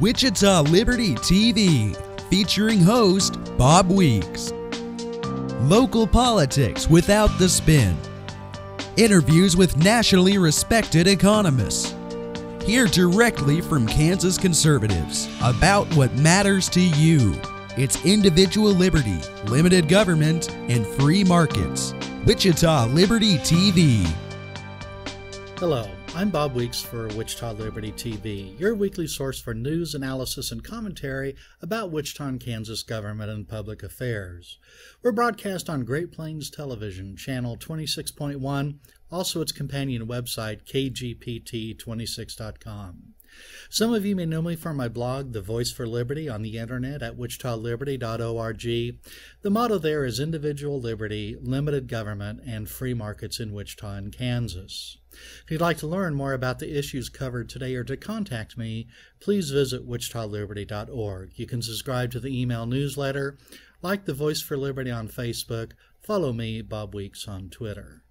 Wichita Liberty TV, featuring host Bob Weeks. Local politics without the spin. Interviews with nationally respected economists. Hear directly from Kansas conservatives about what matters to you. It's individual liberty, limited government, and free markets. Wichita Liberty TV. Hello, I'm Bob Weeks for Wichita Liberty TV, your weekly source for news, analysis, and commentary about Wichita, Kansas government and public affairs. We're broadcast on Great Plains Television, channel 26.1, also its companion website, kgpt26.com. Some of you may know me from my blog, The Voice for Liberty, on the internet at wichitaliberty.org. The motto there is individual liberty, limited government, and free markets in Wichita and Kansas. If you'd like to learn more about the issues covered today or to contact me, please visit wichitaliberty.org. You can subscribe to the email newsletter, like The Voice for Liberty on Facebook, follow me, Bob Weeks, on Twitter.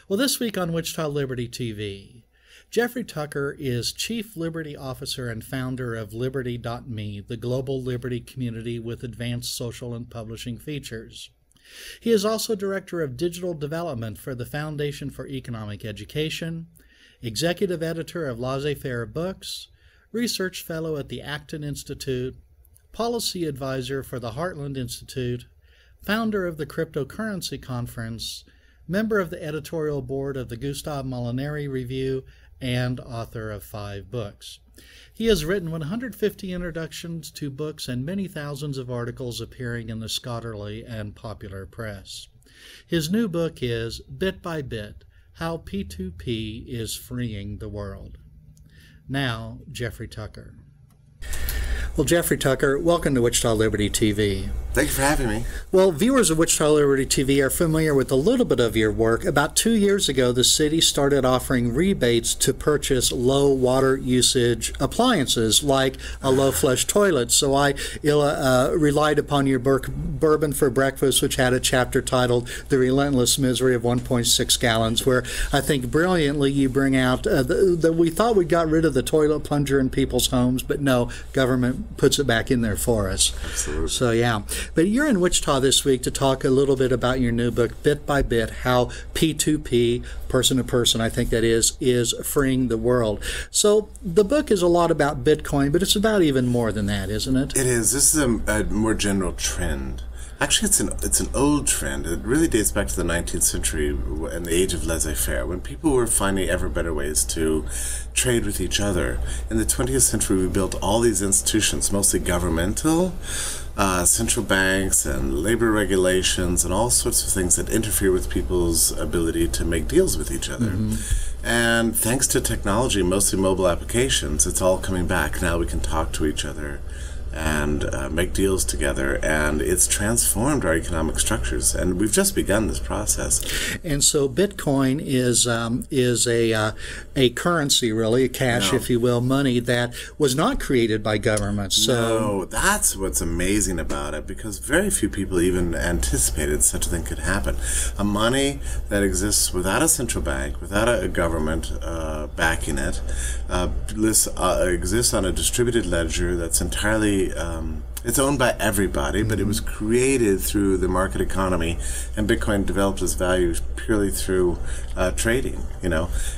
Well, this week on Wichita Liberty TV, Jeffrey Tucker is Chief Liberty Officer and founder of Liberty.me, the global liberty community with advanced social and publishing features. He is also Director of Digital Development for the Foundation for Economic Education, Executive Editor of Laissez-Faire Books, Research Fellow at the Acton Institute, Policy Advisor for the Heartland Institute, founder of the Cryptocurrency Conference, member of the editorial board of the Gustav Molinari Review, and author of 5 books. He has written 150 introductions to books and many thousands of articles appearing in the scholarly and popular press. His new book is Bit by Bit, How P2P is Freeing the World. Now, Jeffrey Tucker. Well, Jeffrey Tucker, welcome to Wichita Liberty TV. Thank you for having me. Well, viewers of Wichita Liberty TV are familiar with a little bit of your work. About 2 years ago, the city started offering rebates to purchase low water usage appliances like a low flush toilet. So I relied upon your book, Bourbon for Breakfast, which had a chapter titled The Relentless Misery of 1.6 Gallons, where I think brilliantly you bring out that we thought we got rid of the toilet plunger in people's homes, but no, government puts it back in there for us. Absolutely. So, yeah. But you're in Wichita this week to talk a little bit about your new book, Bit by Bit, How P2P, person to person, I think that is freeing the world. So the book is a lot about Bitcoin, but it's about even more than that, isn't it? It is. This is a more general trend. Actually, it's an old trend. It really dates back to the 19th century and the age of laissez-faire, when people were finding ever better ways to trade with each other. In the 20th century, we built all these institutions, mostly governmental, central banks and labor regulations and all sorts of things that interfere with people's ability to make deals with each other. Mm-hmm. And thanks to technology, mostly mobile applications, it's all coming back. Now we can talk to each other and make deals together, and it's transformed our economic structures, and we've just begun this process. And so Bitcoin is a currency, really, a cash, if you will, money that was not created by governments. So no, that's what's amazing about it, because very few people even anticipated such a thing could happen. A money that exists without a central bank, without a government backing it, exists on a distributed ledger that's entirely it's owned by everybody, but it was created through the market economy, and Bitcoin developed its value purely through trading,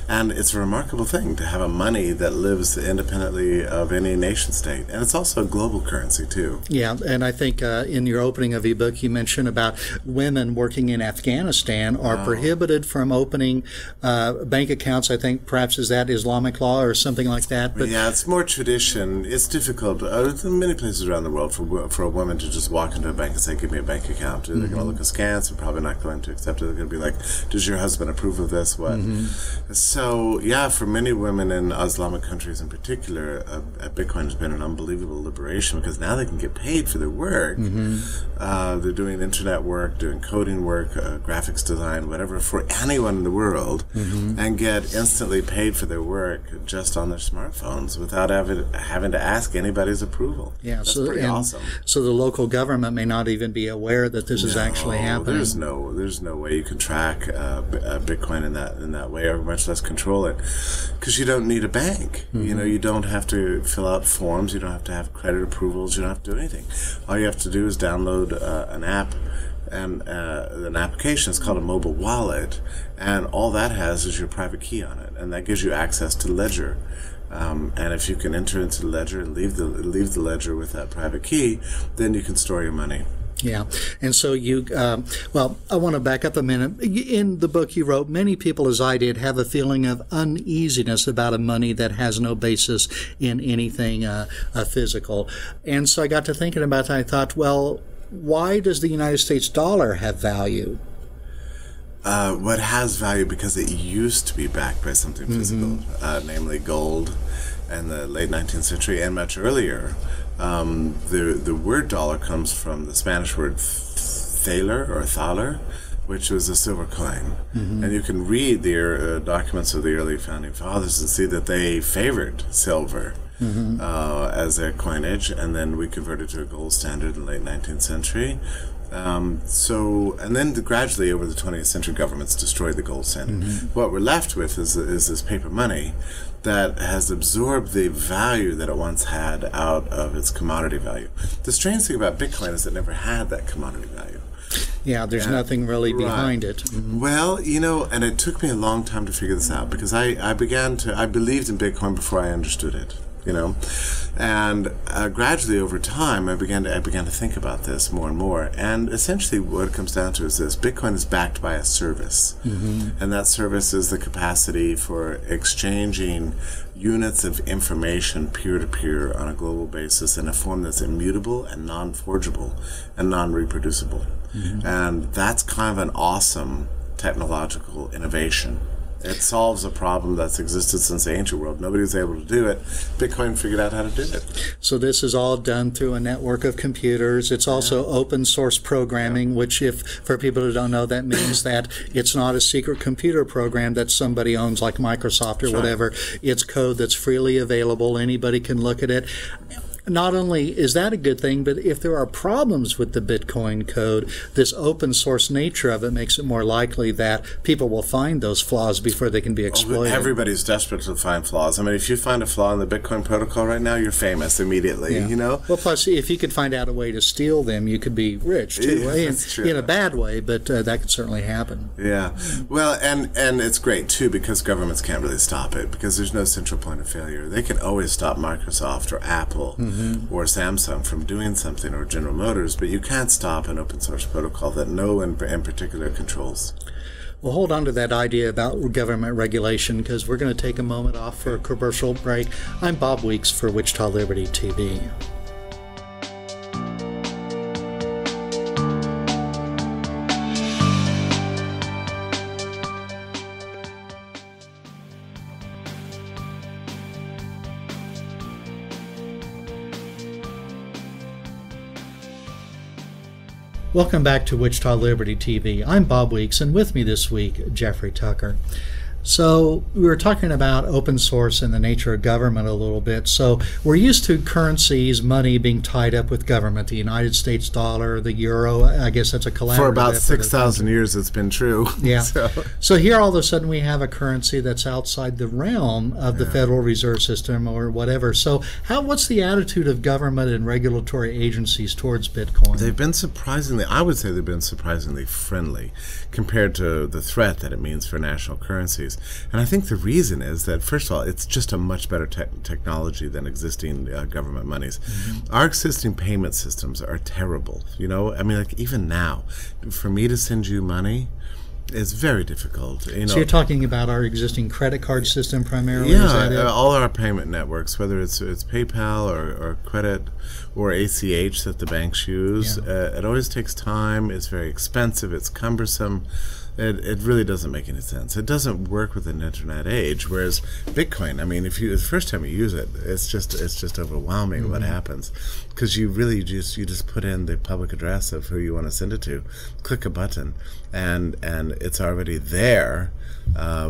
and it's a remarkable thing to have a money that lives independently of any nation state, and it's also a global currency too. Yeah, and I think in your opening of your book you mentioned about women working in Afghanistan are prohibited from opening bank accounts. I think perhaps is that Islamic law or something like that. But yeah, it's more tradition. It's difficult. In many places around the world for a woman to just walk into a bank and say, give me a bank account. They're going to look askance. They're probably not going to accept it. They're going to be like, does your husband approve of this? What? So, yeah, for many women in Islamic countries in particular, Bitcoin has been an unbelievable liberation, because now they can get paid for their work. They're doing internet work, doing coding work, graphics design, whatever, for anyone in the world, and get instantly paid for their work just on their smartphones without having to ask anybody's approval. Yeah, That's pretty awesome. awesome. So the local government may not even be aware that this is actually happening. There's no way you can track Bitcoin in that way, or much less control it, because you don't need a bank. You don't have to fill out forms. You don't have to have credit approvals. You don't have to do anything. All you have to do is download an app. And an application is called a mobile wallet, and all that has is your private key on it, and that gives you access to Ledger. And if you can enter into the Ledger and leave the Ledger with that private key, then you can store your money. Yeah. And so well, I want to back up a minute. In the book you wrote, many people, as I did, have a feeling of uneasiness about a money that has no basis in anything physical. And so I got to thinking about that. I thought, well, why does the United States dollar have value? What has value because it used to be backed by something physical, namely gold in the late 19th century and much earlier. The word dollar comes from the Spanish word thaler, which was a silver coin. And you can read the documents of the early founding fathers and see that they favored silver as their coinage, and then we converted to a gold standard in the late 19th century. And then gradually over the 20th century, governments destroyed the gold standard. What we're left with is this paper money that has absorbed the value that it once had out of its commodity value. The strange thing about Bitcoin is it never had that commodity value. Yeah, there's nothing really behind it. Well, and it took me a long time to figure this out, because I believed in Bitcoin before I understood it. And gradually over time, I began to think about this more and more. And essentially, what it comes down to is this: Bitcoin is backed by a service, and that service is the capacity for exchanging units of information peer-to-peer on a global basis in a form that's immutable and non-forgeable and non-reproducible. And that's kind of an awesome technological innovation. It solves a problem that's existed since the ancient world. Nobody was able to do it. Bitcoin figured out how to do it. So this is all done through a network of computers. It's also open source programming, which, for people who don't know, that means that it's not a secret computer program that somebody owns like Microsoft or whatever. It's code that's freely available. Anybody can look at it. Not only is that a good thing, but if there are problems with the Bitcoin code, this open source nature of it makes it more likely that people will find those flaws before they can be exploited. Everybody's desperate to find flaws. I mean, if you find a flaw in the Bitcoin protocol right now, you're famous immediately, Well, plus, if you could find out a way to steal them, you could be rich, too. That's true. In a bad way, but that could certainly happen. Yeah. Well, and it's great, too, because governments can't really stop it, because there's no central point of failure. They can always stop Microsoft or Apple or Samsung from doing something, or General Motors, but you can't stop an open source protocol that no one in particular controls. Well, hold on to that idea about government regulation, because we're going to take a moment off for a commercial break. I'm Bob Weeks for Wichita Liberty TV. Welcome back to Wichita Liberty TV. I'm Bob Weeks, and with me this week, Jeffrey Tucker. So we were talking about open source and the nature of government a little bit. So we're used to currencies, money being tied up with government, the United States dollar, the euro. I guess that's a collaborative. For about 6,000 years it's been true. Yeah. So here all of a sudden we have a currency that's outside the realm of the Federal Reserve System or whatever. So what's the attitude of government and regulatory agencies towards Bitcoin? I would say they've been surprisingly friendly compared to the threat that it means for national currencies. And I think the reason is that, first of all, it's just a much better technology than existing government monies. Our existing payment systems are terrible. I mean, like even now, for me to send you money is very difficult. So you're talking about our existing credit card system primarily? Yeah, is that it? All our payment networks, whether it's PayPal or credit or ACH that the banks use, it always takes time. It's very expensive. It's cumbersome. It really doesn't make any sense. It doesn't work with an internet age. Whereas Bitcoin, I mean, if you the first time you use it, it's just overwhelming what happens, because you really just put in the public address of who you want to send it to, click a button, and it's already there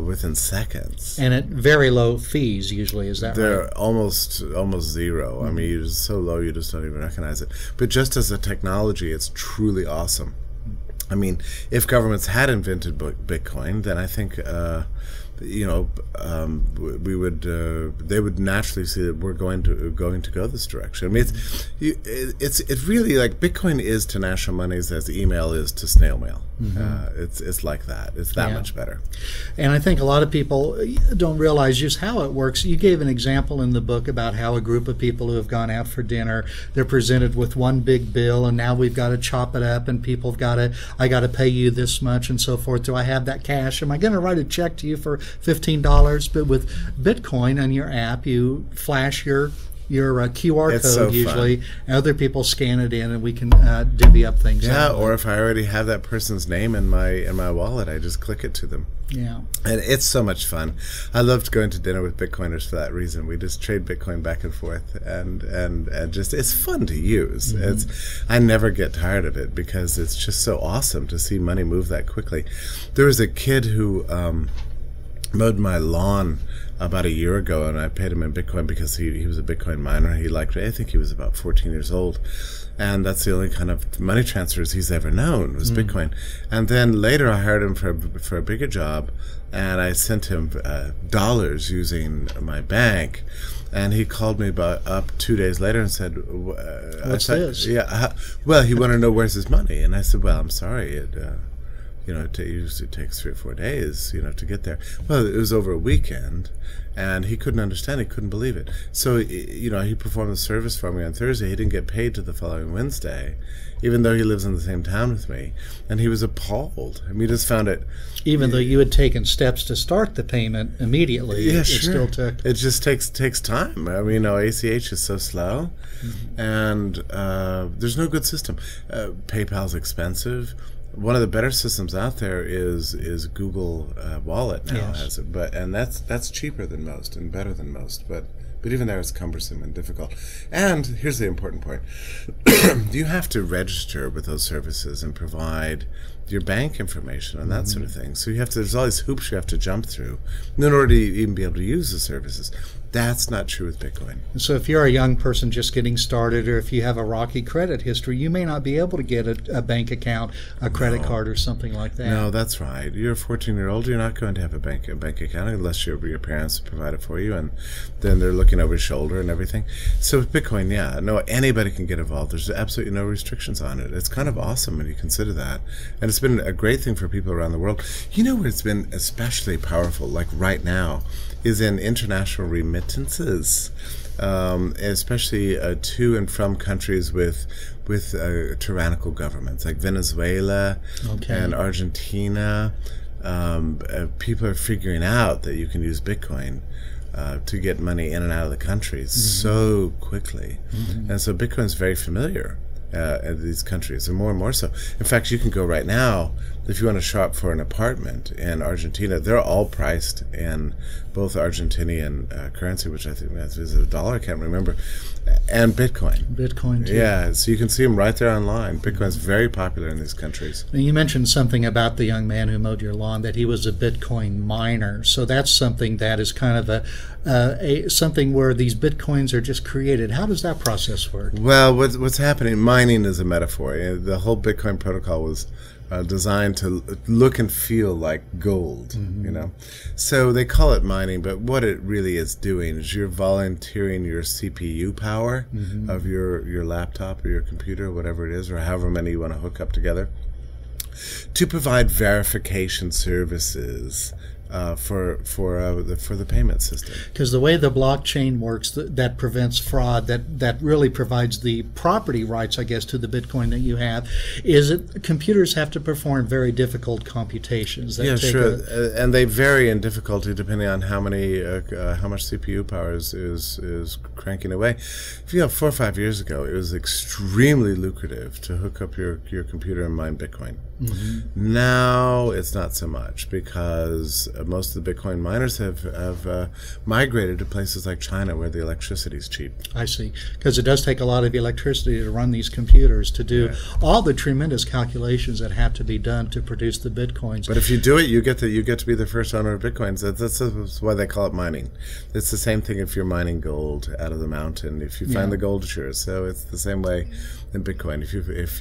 within seconds. And at very low fees usually, is that right? They're almost zero. I mean, it's so low you just don't even recognize it. But just as a technology, it's truly awesome. I mean, if governments had invented Bitcoin, then I think, they would naturally see that we're going to go this direction. I mean, it's really like Bitcoin is to national monies as email is to snail mail. It's like that. It's that much better. And I think a lot of people don't realize just how it works. You gave an example in the book about how a group of people who have gone out for dinner, they're presented with one big bill, and now we've got to chop it up, and people have got to, I got to pay you this much and so forth. Do I have that cash? Am I going to write a check to you for $15? But with Bitcoin on your app, you flash your QR code so usually, and other people scan it in, and we can divvy up things. Yeah, or if I already have that person's name in my wallet, I just click it to them. Yeah, and it's so much fun. I loved going to dinner with Bitcoiners for that reason. We just trade Bitcoin back and forth, and just it's fun to use. I never get tired of it because it's just so awesome to see money move that quickly. There was a kid who mowed my lawn about a year ago, and I paid him in Bitcoin because he was a Bitcoin miner. He liked it. I think he was about 14 years old, and that's the only kind of money transfers he's ever known was Bitcoin. And then later I hired him for a bigger job, and I sent him dollars using my bank, and he called me up 2 days later and said, "What's this?" Yeah, well, he wanted to know where's his money, and I said, "Well, I'm sorry, it usually takes 3 or 4 days, to get there." Well, it was over a weekend, and he couldn't understand. He couldn't believe it. So, he performed the service for me on Thursday. He didn't get paid till the following Wednesday, even though he lives in the same town with me. And he was appalled. I mean, he just found it... Even though you had taken steps to start the payment immediately, yeah, it sure. still took... It just takes time. I mean, ACH is so slow, and there's no good system. PayPal's expensive. One of the better systems out there is Google Wallet now has it, and that's cheaper than most and better than most, but even there it's cumbersome and difficult. And here's the important point: you have to register with those services and provide your bank information and that sort of thing. So there's all these hoops you have to jump through in order to even be able to use the services. That's not true with Bitcoin. So if you're a young person just getting started, or if you have a rocky credit history, you may not be able to get a bank account, a credit card, or something like that. No, that's right. You're a 14-year-old. You're not going to have a bank account unless your parents provide it for you, and then they're looking over your shoulder and everything. So with Bitcoin, anybody can get involved. There's absolutely no restrictions on it. It's kind of awesome when you consider that, and it's been a great thing for people around the world. Where it's been especially powerful, like right now, is in international remittances, especially to and from countries with tyrannical governments like Venezuela and Argentina. People are figuring out that you can use Bitcoin to get money in and out of the country so quickly, and so Bitcoin's very familiar in these countries, and more so. In fact, you can go right now, if you want to shop for an apartment in Argentina, they're all priced in both Argentinian currency, which I think is $1, I can't remember, and Bitcoin. Bitcoin, too. Yeah, so you can see them right there online. Bitcoin's very popular in these countries. Now, you mentioned something about the young man who mowed your lawn, that he was a Bitcoin miner. So that's something that is kind of something where these Bitcoins are just created. How does that process work? Well, what's happening, mining is a metaphor. The whole Bitcoin protocol was designed to look and feel like gold, So they call it mining, but what it really is doing is you're volunteering your CPU power of your laptop or your computer, whatever it is, or however many you want to hook up together, to provide verification services for the payment system. Because the way the blockchain works, that prevents fraud, that really provides the property rights, I guess, to the Bitcoin that you have, is that computers have to perform very difficult computations. Yeah, sure, and they vary in difficulty depending on how much CPU power is cranking away. If you know, 4 or 5 years ago, it was extremely lucrative to hook up your computer and mine Bitcoin. Mm-hmm. Now it's not so much, because most of the Bitcoin miners have migrated to places like China where the electricity is cheap. I see, because it does take a lot of electricity to run these computers to do all the tremendous calculations that have to be done to produce the Bitcoins. But if you do it, you get to be the first owner of Bitcoins. That's why they call it mining. It's the same thing if you're mining gold out of the mountain. If you find the gold, it's yours. So it's the same way in Bitcoin. If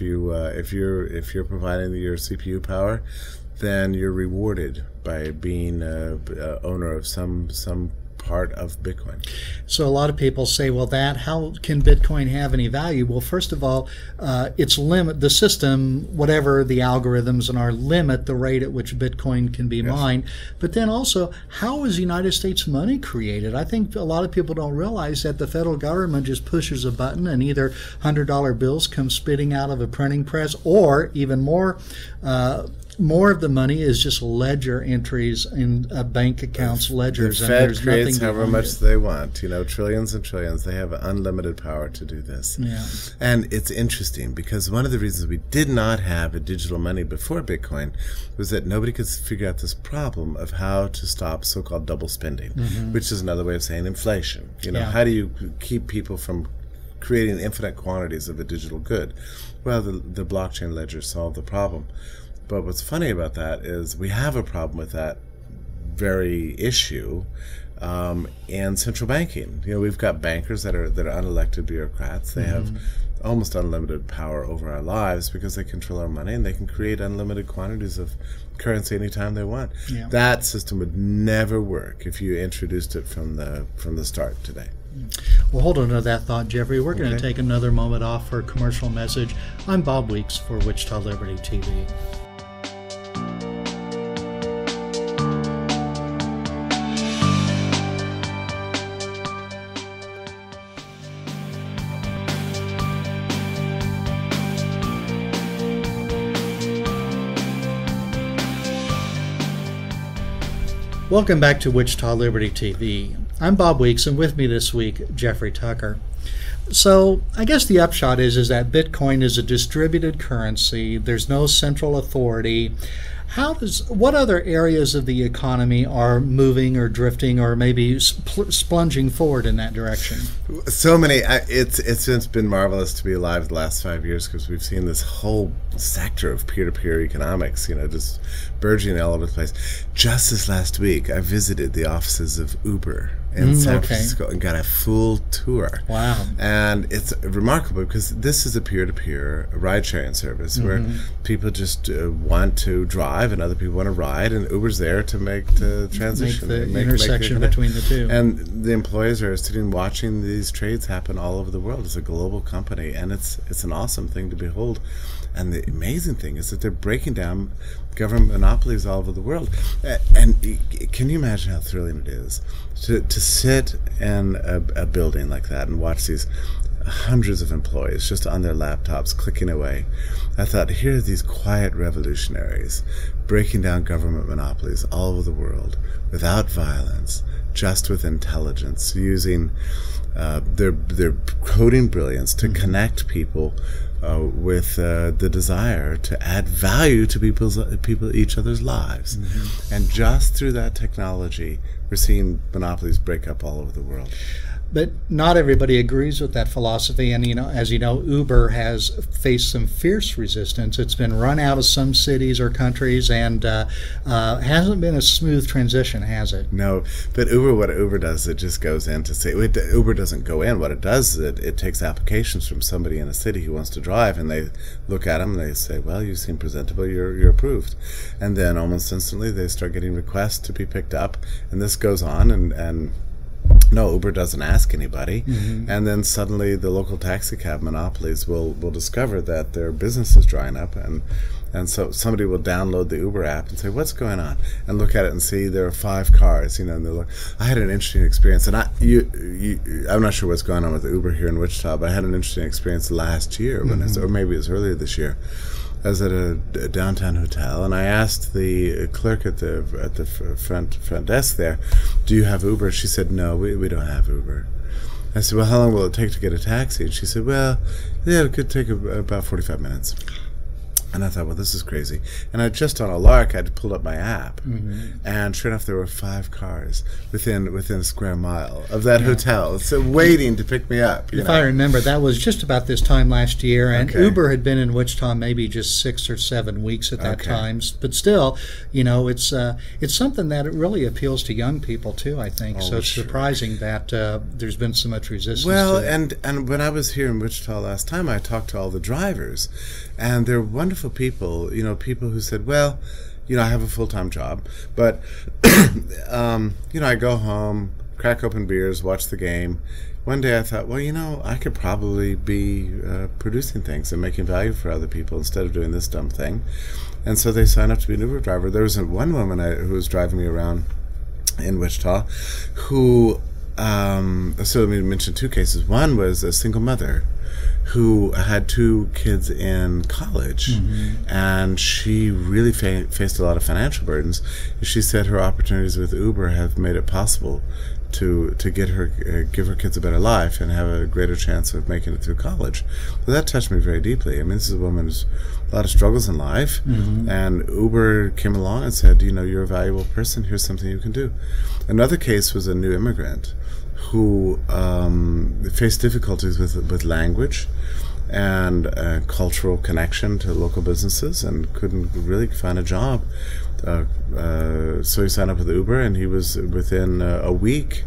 you're providing your CPU power, then you're rewarded by being owner of some part of Bitcoin. So a lot of people say, well, how can Bitcoin have any value? Well, first of all, the system, whatever the algorithms and our limit the rate at which Bitcoin can be mined. But then also, how is United States money created? I think a lot of people don't realize that the federal government just pushes a button and either $100 bills come spitting out of a printing press, or even more of the money is just ledger entries in bank accounts, ledgers. The Fed creates however much they want, trillions and trillions. They have unlimited power to do this. Yeah. And it's interesting because one of the reasons we did not have a digital money before Bitcoin was that nobody could figure out this problem of how to stop so-called double spending, which is another way of saying inflation. How do you keep people from creating infinite quantities of a digital good? Well, the blockchain ledger solved the problem. But what's funny about that is we have a problem with that very issue in central banking. We've got bankers that are unelected bureaucrats. They have almost unlimited power over our lives because they control our money and they can create unlimited quantities of currency anytime they want. Yeah. That system would never work if you introduced it from the start today. Well, hold on to that thought, Jeffrey. We're going to take another moment off for a commercial message. I'm Bob Weeks for Wichita Liberty TV. Welcome back to Wichita Liberty TV. I'm Bob Weeks, and with me this week, Jeffrey Tucker. So I guess the upshot is that Bitcoin is a distributed currency. There's no central authority. What other areas of the economy are moving or drifting or maybe splunging forward in that direction? So many. It's been marvelous to be alive the last 5 years because we've seen this whole sector of peer-to-peer economics, just burgeoning all over the place. Just this last week, I visited the offices of Uber in San Francisco and got a full tour. Wow. And it's remarkable because this is a peer-to-peer ride-sharing service where people just want to drive and other people want to ride, and Uber's there to make the transition. Make the intersection between the two. And the employees are sitting watching these trades happen all over the world. It's a global company, and it's an awesome thing to behold. And the amazing thing is that they're breaking down government monopolies all over the world. And can you imagine how thrilling it is to sit in a building like that and watch these hundreds of employees just on their laptops clicking away? I thought, here are these quiet revolutionaries breaking down government monopolies all over the world without violence, just with intelligence, using their coding brilliance to connect people with the desire to add value to each other's lives. And just through that technology, we're seeing monopolies break up all over the world. But not everybody agrees with that philosophy, and as you know, Uber has faced some fierce resistance. It's been run out of some cities or countries, and hasn't been a smooth transition, has it? No, but what Uber does, it just goes in to say, Uber doesn't go in. What it does is it takes applications from somebody in a city who wants to drive, and they look at them and they say, well, you seem presentable, you're approved. And then almost instantly they start getting requests to be picked up, and this goes on, and No, Uber doesn't ask anybody. And then suddenly the local taxi cab monopolies will discover that their business is drying up, and so somebody will download the Uber app and say, what's going on? And look at it and see there are 5 cars, and they're like, I had an interesting experience, and I'm not sure what's going on with Uber here in Wichita, but I had an interesting experience last year, or maybe it was earlier this year. I was at a downtown hotel, and I asked the clerk at the front desk there, do you have Uber? She said, no, we don't have Uber. I said, well, how long will it take to get a taxi? And she said, well, yeah, it could take about 45 minutes. And I thought, well, this is crazy. And I just on a lark, I'd pulled up my app, and sure enough, there were 5 cars within a square mile of that hotel, so waiting to pick me up. If I remember, that was just about this time last year, and Uber had been in Wichita maybe just 6 or 7 weeks at that time. But still, it's something that it really appeals to young people too, I think. So it's surprising that there's been so much resistance. Well, to it. and when I was here in Wichita last time, I talked to all the drivers, and they're wonderful people, people who said, well, I have a full-time job, but, I go home, crack open beers, watch the game. One day I thought, well, I could probably be producing things and making value for other people instead of doing this dumb thing. And so they signed up to be an Uber driver. There was one woman who was driving me around in Wichita who, so let me mention 2 cases. One was a single mother who had 2 kids in college, and she really faced a lot of financial burdens. She said her opportunities with Uber have made it possible to give her kids a better life and have a greater chance of making it through college. But that touched me very deeply. I mean, this is a woman who's a lot of struggles in life, and Uber came along and said, you're a valuable person, here's something you can do. Another case was a new immigrant who faced difficulties with language and cultural connection to local businesses and couldn't really find a job. So he signed up with Uber, and he was within a week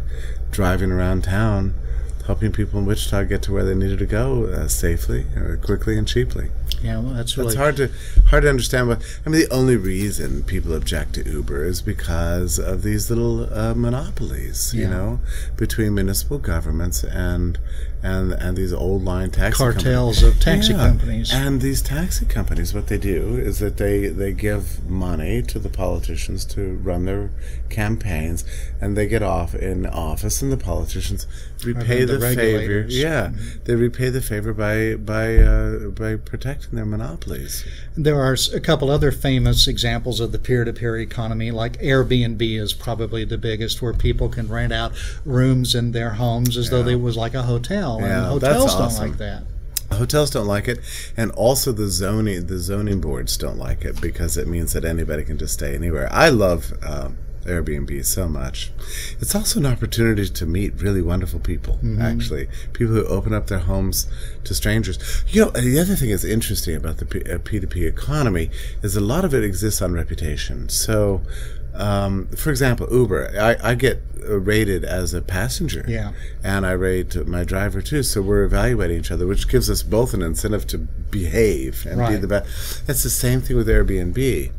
driving around town helping people in Wichita get to where they needed to go safely, quickly, and cheaply. Yeah, well, that's really... It's hard to understand. But I mean, the only reason people object to Uber is because of these little monopolies, between municipal governments and these old line taxi cartels of taxi companies. And these taxi companies, what they do is that they give money to the politicians to run their campaigns, and they get off in office, and the politicians repay the favor. Yeah, they repay the favor by protecting their monopolies. There are a couple other famous examples of the peer-to-peer economy, like Airbnb is probably the biggest, where people can rent out rooms in their homes as though they was like a hotel. And hotels don't like that. Hotels don't like it, and also the zoning boards don't like it, because it means that anybody can just stay anywhere. I love Airbnb so much. It's also an opportunity to meet really wonderful people, actually. People who open up their homes to strangers. The other thing that's interesting about the P2P economy is a lot of it exists on reputation. So, for example, Uber, I get rated as a passenger, and I rate my driver too, so we're evaluating each other, which gives us both an incentive to behave and be the best. It's the same thing with Airbnb.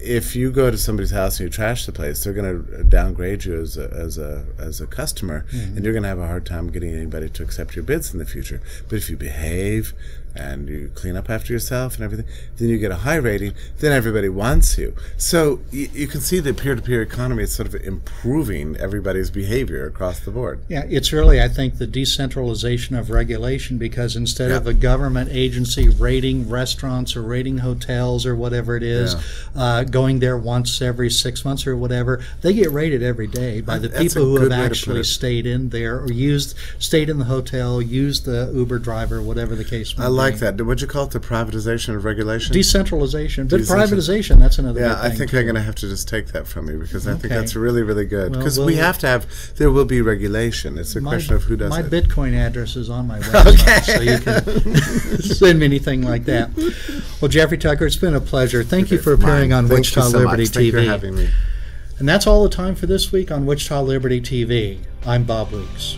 If you go to somebody's house and you trash the place, they're going to downgrade you as a customer, and you're going to have a hard time getting anybody to accept your bids in the future. But if you behave and you clean up after yourself and everything, then you get a high rating, then everybody wants you. So you can see the peer-to-peer economy is sort of improving everybody's behavior across the board. Yeah, it's really, I think, the decentralization of regulation, because instead of a government agency rating restaurants or rating hotels or whatever it is, going there once every 6 months or whatever, they get rated every day by the people who have actually stayed in there or stayed in the hotel, used the Uber driver, whatever the case may be. I like that. What'd you call it? The privatization of regulation? Decentralization. But privatization, that's another good thing. I think I'm going to have to just take that from you, because I think that's really, really good. Because there will be regulation. It's a question of who does it. My Bitcoin address is on my website, so you can send me anything like that. Well, Jeffrey Tucker, it's been a pleasure. Thank you for appearing on Wichita Liberty TV. Thank you for having me. And that's all the time for this week on Wichita Liberty TV. I'm Bob Weeks.